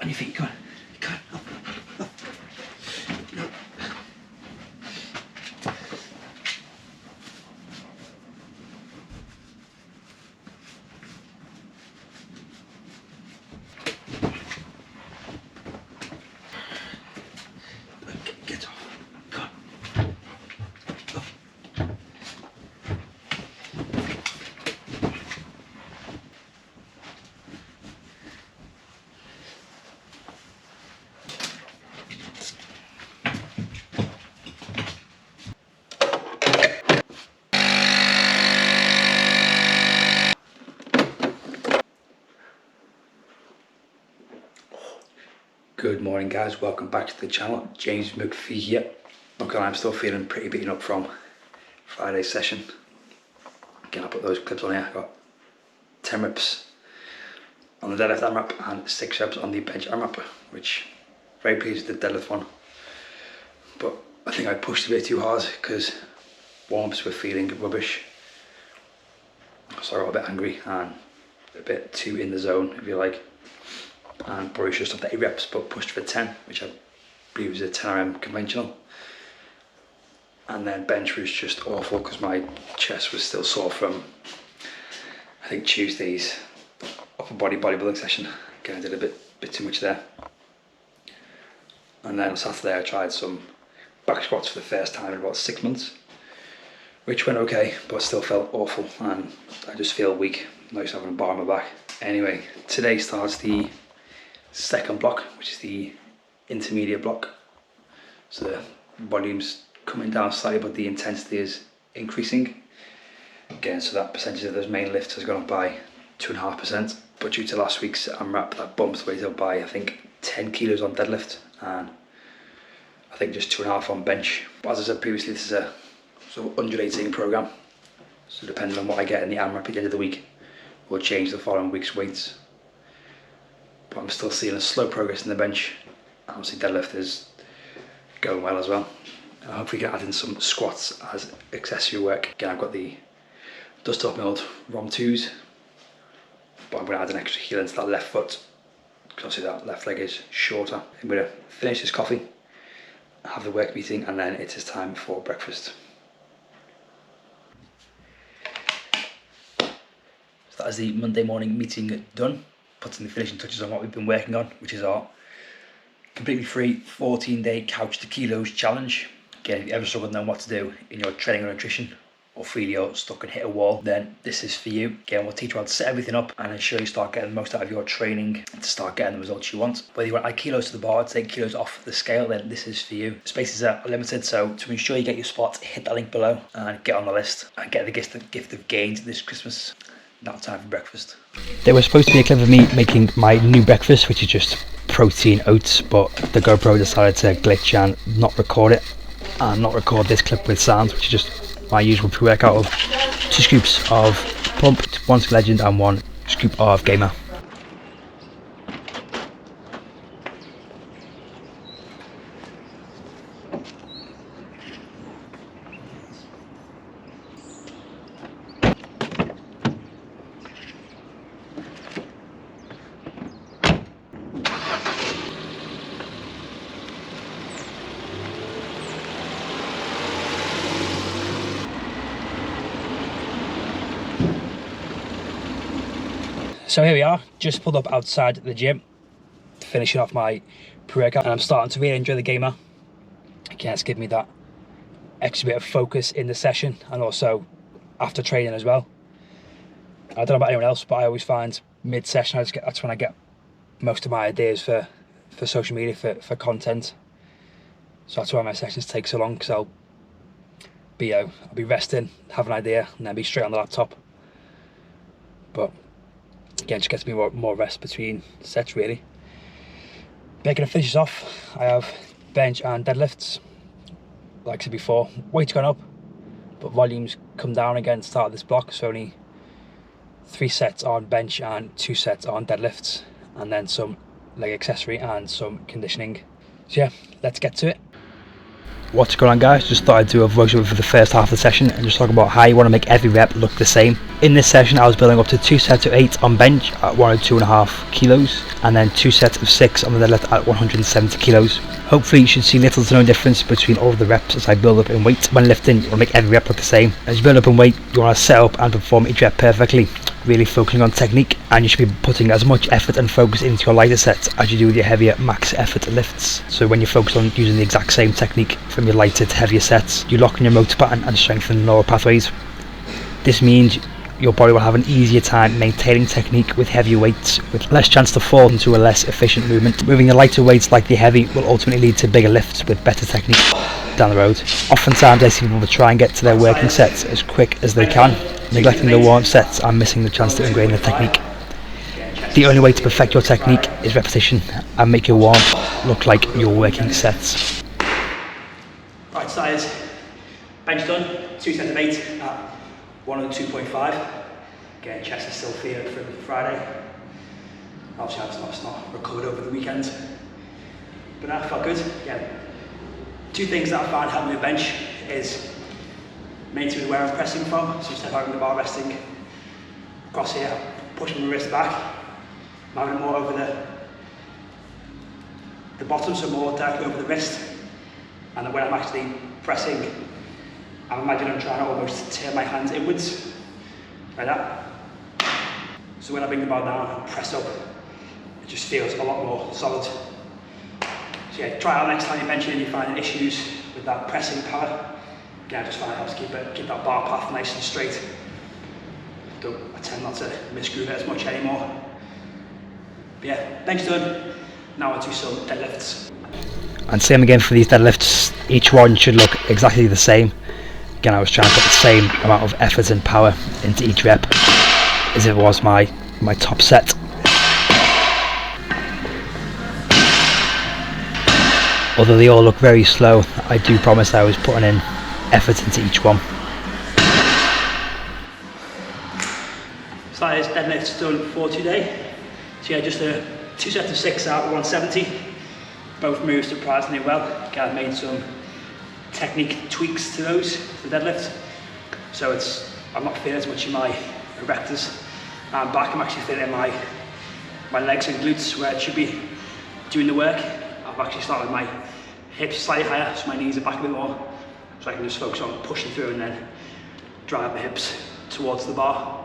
On your feet, come on. Come on, up, up. No. Get off. Come on. Up. Good morning guys, welcome back to the channel. James McPhee here. Okay, I'm still feeling pretty beaten up from Friday's session. Again, I'll put those clips on here. I got 10 reps on the deadlift AMRAP and 6 reps on the bench AMRAP, which very pleased with the deadlift one. But I think I pushed a bit too hard because warm-ups were feeling rubbish. So I got a bit angry and a bit too in the zone, if you like. And probably should have stopped at 8 reps but pushed for 10, which I believe was a 10 RM conventional. And then bench was just awful because my chest was still sore from, I think, Tuesday's upper body bodybuilding session. Again, I did a bit too much there. And then on Saturday I tried some back squats for the first time in about 6 months, which went okay but still felt awful and I just feel weak. Nice having a bar on my back. Anyway, today starts the second block, which is the intermediate block. So the volume's coming down slightly but the intensity is increasing. Again, so that percentage of those main lifts has gone up by 2.5%. But due to last week's AMRAP, that bumps weight up by I think 10 kilos on deadlift and I think just 2.5 on bench. But as I said previously, this is a sort of undulating program. So depending on what I get in the AMRAP at the end of the week, we'll change the following week's weights. But I'm still seeing a slow progress in the bench. Obviously deadlift is going well as well. I hope we can add in some squats as accessory work. Again, I've got the dust up my old ROM 2s, but I'm going to add an extra heel into that left foot because obviously that left leg is shorter. I'm going to finish this coffee, have the work meeting, and then it is time for breakfast. So that is the Monday morning meeting done. Putting the finishing touches on what we've been working on, which is our completely free 14-day couch to kilos challenge. Again, if you ever struggle knowing what to do in your training or nutrition, or feel you're stuck and hit a wall, then this is for you. Again, we'll teach you how to set everything up and ensure you start getting the most out of your training to start getting the results you want. Whether you want to add kilos to the bar, take kilos off the scale, then this is for you. Spaces are limited, so to ensure you get your spot, hit that link below and get on the list and get the gift of gains this Christmas. Now time for breakfast. There was supposed to be a clip of me making my new breakfast, which is just protein oats, but the GoPro decided to glitch and not record it, and not record this clip with sound, which is just my usual pre-workout of 2 scoops of pump, 1 legend and 1 scoop of gamer. So here we are, just pulled up outside the gym, finishing off my pre-workout, and I'm starting to really enjoy the gamer. Again, it's given me that extra bit of focus in the session and also after training as well. I don't know about anyone else, but I always find mid-session that's when I get most of my ideas for social media, for content. So that's why my sessions take so long, because I'll be resting, have an idea, and then be straight on the laptop. But again, just gets me more rest between sets really. But going to finish this off, I have bench and deadlifts. Like I said before, weight's gone up, but volumes come down again to start this block. So only 3 sets on bench and 2 sets on deadlifts, and then some leg accessory and some conditioning. So yeah, let's get to it. What's going on, guys? Just thought I'd do a voiceover for the first half of the session and just talk about how you want to make every rep look the same. In this session I was building up to 2 sets of 8 on bench at 1 or 2.5 kilos and then 2 sets of 6 on the deadlift at 170 kilos. Hopefully you should see little to no difference between all of the reps as I build up in weight. When lifting, you want to make every rep look the same. As you build up in weight, you want to set up and perform each rep perfectly, really focusing on technique, and you should be putting as much effort and focus into your lighter sets as you do with your heavier max effort lifts. So when you focus on using the exact same technique from your lighter to heavier sets, you lock in your motor pattern and strengthen neural pathways. This means your body will have an easier time maintaining technique with heavier weights, with less chance to fall into a less efficient movement. Moving the lighter weights like the heavy will ultimately lead to bigger lifts with better technique down the road. Oftentimes I see people try and get to their working sets as quick as they can, neglecting the warm sets and missing the chance to ingrain the technique. The only way to perfect your technique is repetition and make your warm look like your working sets. Right, size, bench done, 2 sets of 8 at 102.5. Again, chest is still feeling from Friday. Obviously it's not recovered over the weekend. But that felt good. Yeah. 2 things that I found help me with bench is maintaining where I'm pressing from. So instead of having the bar resting across here, pushing my wrist back, I'm having it more over the bottom, so more directly over the wrist. And then when I'm actually pressing, I imagine I'm trying to almost turn my hands inwards, like that. So when I bring the bar down and press up, it just feels a lot more solid. So yeah, try it out next time you're benching and you're finding issues with that pressing power. Again, I just find it helps keep that bar path nice and straight. I tend not to misgroove it as much anymore. But yeah, bench done. Now I'll do some deadlifts. And same again for these deadlifts, each one should look exactly the same. Again, I was trying to put the same amount of effort and power into each rep as if it was my top set. Although they all look very slow, I do promise I was putting in effort into each one. So that is deadlifts done for today. So yeah, just 2 sets of 6 at 170. Both moved surprisingly well. Again, I've made some technique tweaks to those, the deadlift. So I'm not feeling as much in my erectors and back. I'm actually feeling my legs and glutes where it should be doing the work. I've actually started my hips slightly higher, so my knees are back a bit more, so I can just focus on pushing through and then drive the hips towards the bar.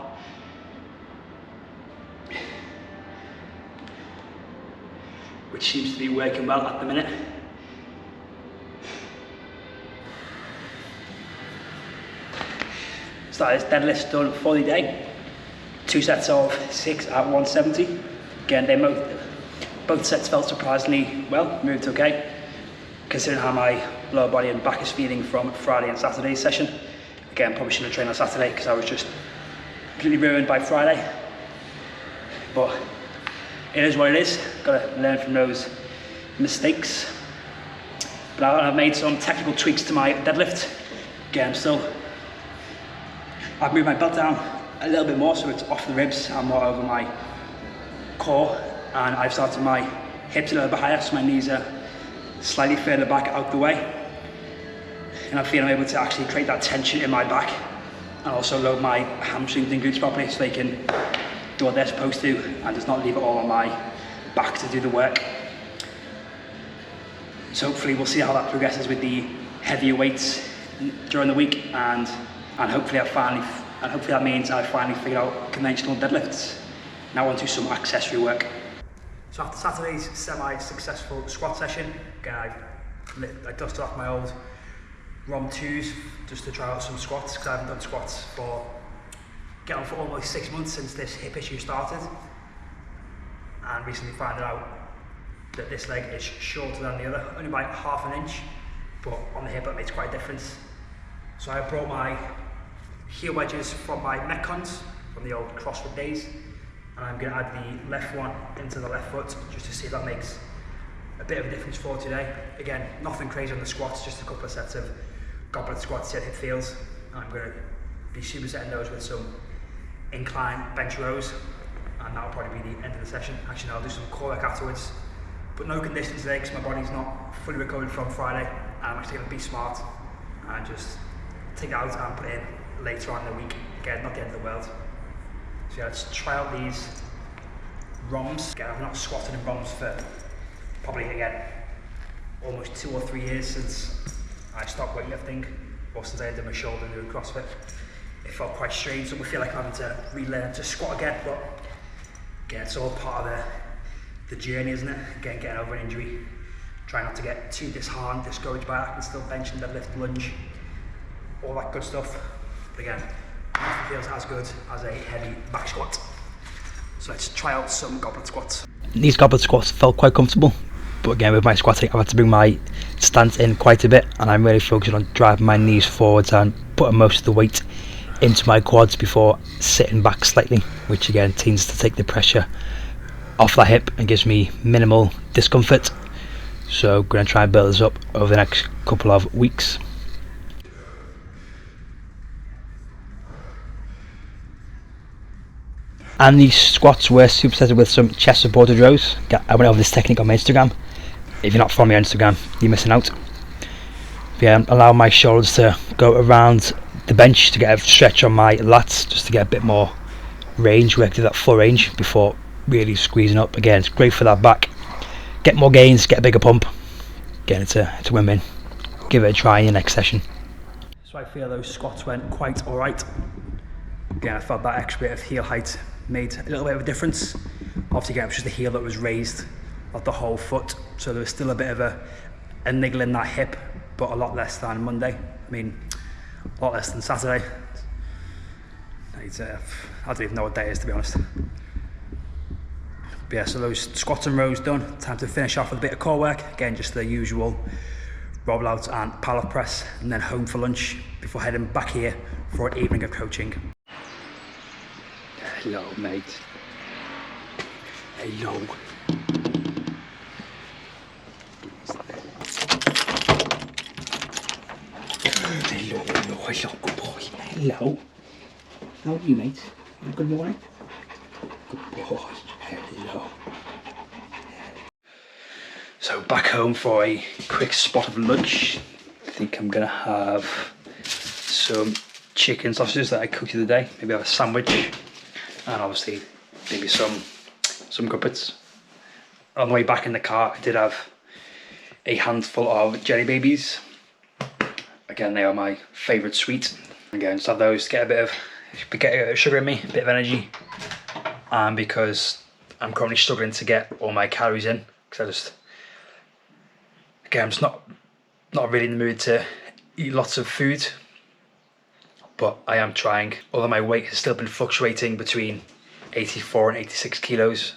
Which seems to be working well at the minute. So that is deadlifts done for the day. 2 sets of 6 at 170. Again, both sets felt surprisingly well, moved okay, considering how my lower body and back is feeling from Friday and Saturday's session. Again, probably shouldn't have trained on Saturday because I was just completely ruined by Friday. But it is what it is, gotta learn from those mistakes. But I've made some technical tweaks to my deadlift. Again, I've moved my belt down a little bit more so it's off the ribs and more over my core. And I've started my hips a little bit higher so my knees are slightly further back out the way. And I feel I'm able to actually create that tension in my back and also load my hamstrings and glutes properly so they can do what they're supposed to and just not leave it all on my back to do the work. So hopefully we'll see how that progresses with the heavier weights during the week and hopefully that means I finally figured out conventional deadlifts. Now on to some accessory work. So after Saturday's semi-successful squat session, again I dusted off my old ROM 2s just to try out some squats because I haven't done squats for almost 6 months since this hip issue started, and recently found out that this leg is shorter than the other, only by ½ an inch, but on the hip that makes quite a difference. So I brought my heel wedges from my Metcons from the old CrossFit days, and I'm going to add the left one into the left foot just to see if that makes a bit of a difference for today. Again, nothing crazy on the squats, just a couple of sets of goblet squats, see how it feels. And I'm going to be supersetting those with some incline bench rows, and that'll probably be the end of the session. Actually, I'll do some core work afterwards, but no conditioning today because my body's not fully recovered from Friday. and I'm actually going to be smart and just take it out and put it in later on in the week. Again, not the end of the world. So yeah, let's try out these ROMs. Again, I've not squatted in ROMs for probably, again, almost 2 or 3 years since I stopped weightlifting, or since I did my shoulder and doing CrossFit. It felt quite strange, so we feel like I'm having to relearn to squat again, but again, it's all part of the journey, isn't it? Again, getting over an injury, trying not to get too disheartened, discouraged by that. I can still bench and deadlift, lunge, all that good stuff. But again, nothing feels as good as a heavy back squat. So let's try out some goblet squats. These goblet squats felt quite comfortable, but again, with my squatting, I've had to bring my stance in quite a bit, and I'm really focusing on driving my knees forwards and putting most of the weight into my quads before sitting back slightly, which again tends to take the pressure off that hip and gives me minimal discomfort. So I'm going to try and build this up over the next couple of weeks. And these squats were supersetted with some chest supported rows. I went over this technique on my Instagram. If you're not following me on Instagram, you're missing out. But yeah, allow my shoulders to go around the bench to get a stretch on my lats, just to get a bit more range, work to that full range before really squeezing up. Again, it's great for that back. Get more gains, get a bigger pump. Again, it's a win-win. Give it a try in the next session. So I feel those squats went quite alright. Again, I felt that extra bit of heel height made a little bit of a difference. Obviously, again, it was just the heel that was raised, not the whole foot. So there was still a bit of a niggle in that hip, but a lot less than Monday. I mean, a lot less than Saturday. I don't even know what day it is, to be honest. But yeah, so those squats and rows done. Time to finish off with a bit of core work. Again, just the usual roll out and pallet press, and then home for lunch before heading back here for an evening of coaching. Hello, mate. Hello. Hello, good boy. Hello. How are you, mate? Good morning. Good boy. Hello. So back home for a quick spot of lunch. I think I'm gonna have some chicken sausages that I cooked the other day. Maybe have a sandwich, and obviously maybe some crumpets. On the way back in the car, I did have a handful of jelly babies. Again, they are my favourite sweet. Again, just have those, get a bit of sugar in me, a bit of energy, and because I'm currently struggling to get all my calories in, because I'm just not really in the mood to eat lots of food, but I am trying. Although my weight has still been fluctuating between 84 and 86 kilos,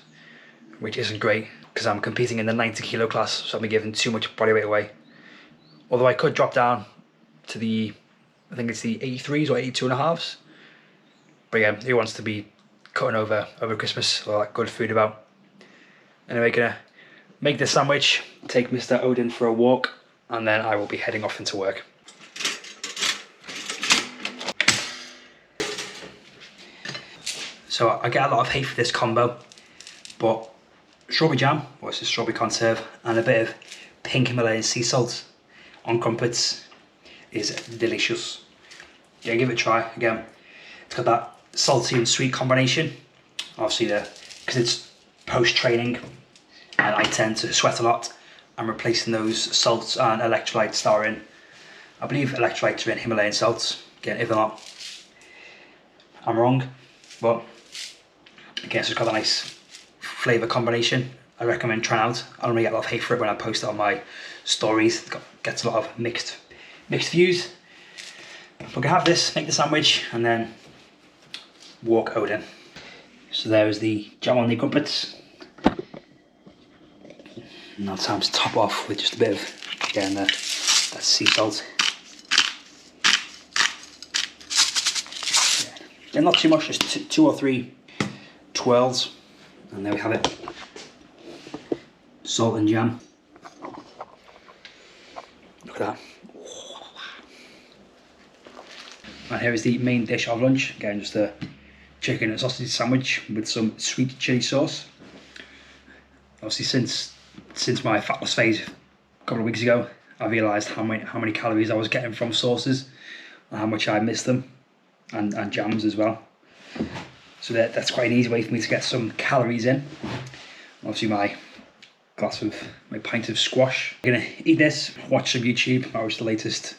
which isn't great because I'm competing in the 90 kilo class, so I'll be giving too much body weight away. Although I could drop down to I think it's the 83s or 82 and a halves. But yeah, who wants to be cutting over Christmas, all that good food about. Anyway, gonna make this sandwich, take Mr. Odin for a walk, and then I will be heading off into work. So I get a lot of hate for this combo, but strawberry jam, or it's a strawberry conserve, and a bit of pink Himalayan sea salt on crumpets is delicious. Yeah, give it a try. Again, it's got that salty and sweet combination. Obviously, because it's post-training and I tend to sweat a lot, I'm replacing those salts and electrolytes that are in, I believe electrolytes are in Himalayan salts. Again, if they're not, I'm wrong. But again, so it's got a nice flavour combination. I recommend trying out. I don't really get a lot of hate for it when I post it on my stories. It gets a lot of mixed views. But we're gonna have this, make the sandwich, and then walk Odin. So there is the jam on the crumpets. Now time to top off with just a bit of, again, that sea salt. Yeah, not too much, just 2 or 3 twirls, and there we have it. Salt and jam. Look at that. And here is the main dish of lunch. Again, just a chicken and sausage sandwich with some sweet chili sauce. Obviously, since my fat loss phase a couple of weeks ago, I realised how many calories I was getting from sauces and how much I missed them, and jams as well. So that's quite an easy way for me to get some calories in. Obviously my pint of squash. I'm gonna eat this, watch some YouTube. I watched the latest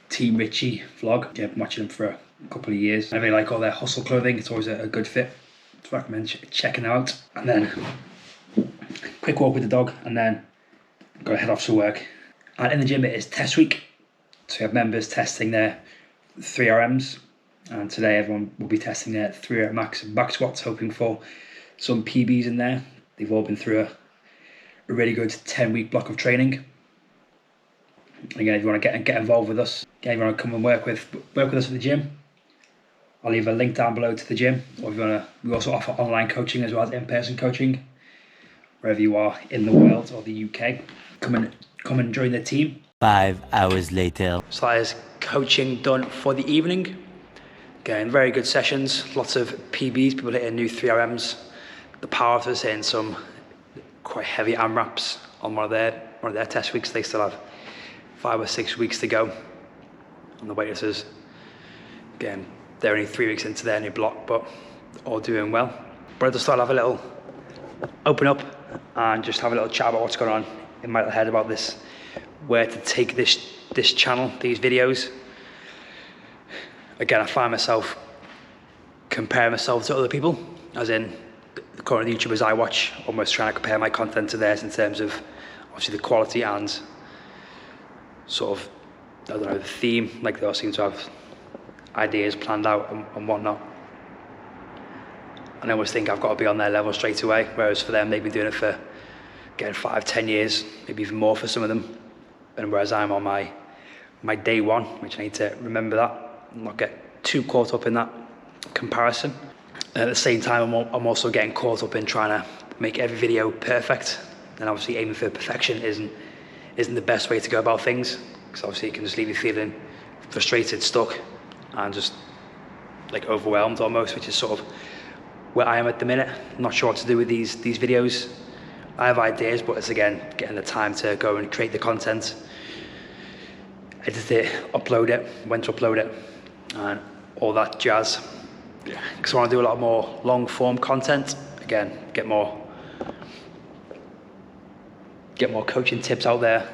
Team Richie vlog. Yeah, I've been watching them for a couple of years. I really like all their hustle clothing. It's always a good fit. So I recommend checking them out. And then quick walk with the dog, and then go head off to work. And in the gym it is test week. So we have members testing their 3RMs. And today everyone will be testing their 3 max back squats, hoping for some PBs in there. They've all been through a really good 10-week block of training. Again, if you want to get involved with us, again, if you want to come and work with us at the gym, I'll leave a link down below to the gym. Or if you want to, we also offer online coaching as well as in-person coaching, wherever you are in the world or the UK. Come and join the team. 5 hours later. So that is coaching done for the evening. Again, very good sessions, lots of PBs, people hitting new 3RMs. The powerlifters hitting some quite heavy AMRAPs on one of their test weeks. They still have 5 or 6 weeks to go on the weightlifters. Again, they're only 3 weeks into their new block, but all doing well. But I just thought I'd have a little open up and just have a little chat about what's going on in my head about this, where to take this channel, these videos. Again, I find myself comparing myself to other people, as in the current YouTubers I watch, almost trying to compare my content to theirs in terms of obviously the quality and sort of, I don't know, the theme. Like they all seem to have ideas planned out and whatnot. And I always think I've got to be on their level straight away, whereas for them, they've been doing it for, again, 5, 10 years, maybe even more for some of them. And whereas I'm on my day one, which I need to remember that, and not get too caught up in that comparison. And at the same time, I'm also getting caught up in trying to make every video perfect. And obviously aiming for perfection isn't the best way to go about things, because obviously it can just leave you feeling frustrated, stuck, and just like overwhelmed almost, which is sort of where I am at the minute. I'm not sure what to do with these videos. I have ideas, but it's again getting the time to go and create the content, edit it, upload it, when to upload it, and all that jazz. Because I want to do a lot more long form content. Again, get more coaching tips out there.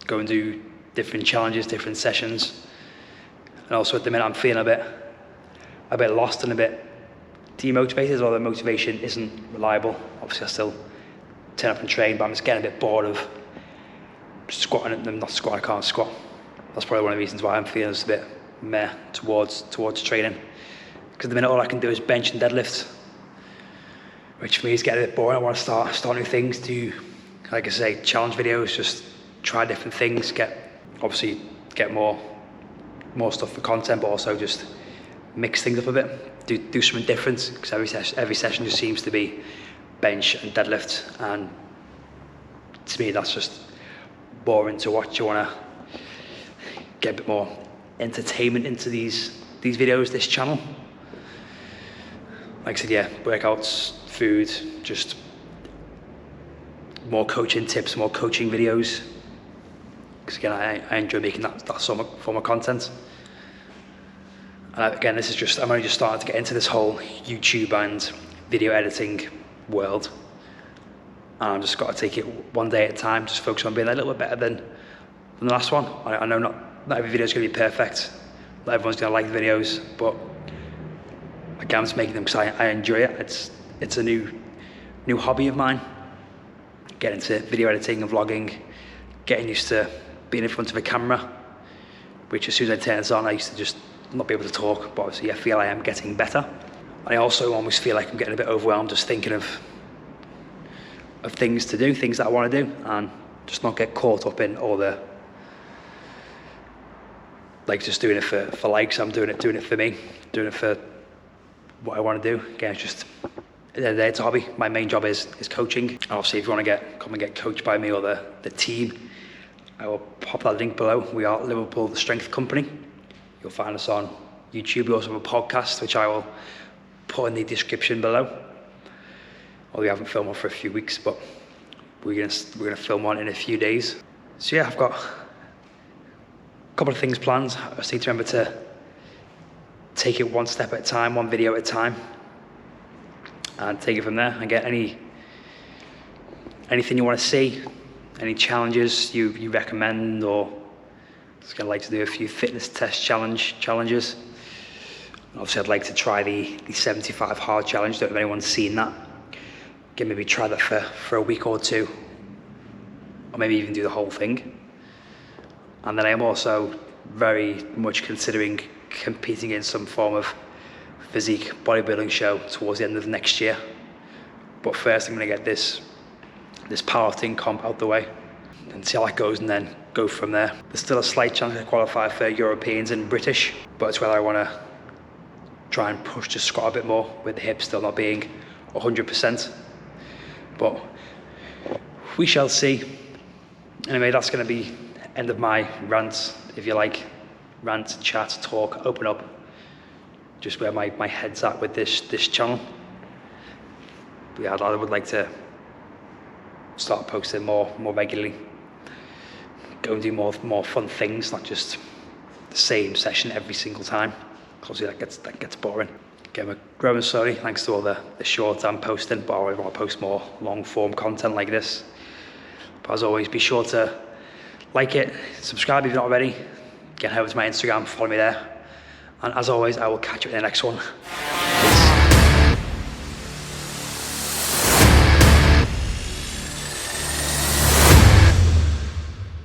Go and do different challenges, different sessions. And also at the minute I'm feeling a bit lost and a bit demotivated, although motivation isn't reliable. Obviously I still turn up and train, but I'm just getting a bit bored of squatting and not squatting. I can't squat. That's probably one of the reasons why I'm feeling just a bit meh towards training. Because at the minute all I can do is bench and deadlift, which for me is getting a bit boring. I want to start new things, do, like I say, challenge videos, just try different things, get more stuff for content, but also just mix things up a bit, do something different, because every session just seems to be bench and deadlift, and to me that's just boring to watch. You want to get a bit more entertainment into these videos, this channel. Like I said, yeah, workouts, food, just more coaching tips, more coaching videos. Because again, I enjoy making that sort of form of content. And again, I'm only just starting to get into this whole YouTube and video editing world. And I've just got to take it one day at a time, just focus on being a little bit better than the last one. I know not every video is going to be perfect. Not everyone's going to like the videos, but again, I'm just making them because I enjoy it. It's a new hobby of mine. Getting into video editing and vlogging, getting used to being in front of a camera, which as soon as I turn it on, I used to just not be able to talk, but obviously I feel I am getting better. And I also almost feel like I'm getting a bit overwhelmed just thinking of things to do, things that I want to do, and just not get caught up in all the, like just doing it for likes. I'm doing it for me, doing it for what I want to do. Again, it's just, at the end of the day, it's a hobby. My main job is coaching. And obviously, if you want to come and get coached by me or the team, I will pop that link below. We are Liverpool the Strength Company. You'll find us on YouTube. We also have a podcast, which I will put in the description below. Well, we haven't filmed one for a few weeks, but we're gonna film one in a few days. So yeah, I've got a couple of things planned. I just need to remember to take it one step at a time, one video at a time, and take it from there and get anything you want to see, any challenges you recommend, or just gonna like to do a few fitness test challenges. Obviously I'd like to try the 75 hard challenge. Don't know if anyone's seen that. Again, maybe try that for a week or two, or maybe even do the whole thing. And then I am also very much considering competing in some form of physique bodybuilding show towards the end of next year. But first I'm gonna get this powerlifting comp out the way and see how that goes, and then go from there. There's still a slight chance to qualify for Europeans and British, but it's whether I wanna try and push the squat a bit more with the hips still not being 100%. But we shall see. Anyway, that's gonna be end of my rant, if you like. Rant, chat, talk, open up. Just where my head's at with this channel. But yeah, I would like to start posting more regularly. Go and do more fun things, not just the same session every single time. Obviously that gets boring. Again, we're growing slowly thanks to all the shorts I'm posting, but I always want to post more long form content like this. But as always, be sure to like it, subscribe if you're not already. Get over to my Instagram, follow me there. And as always, I will catch you in the next one. Peace.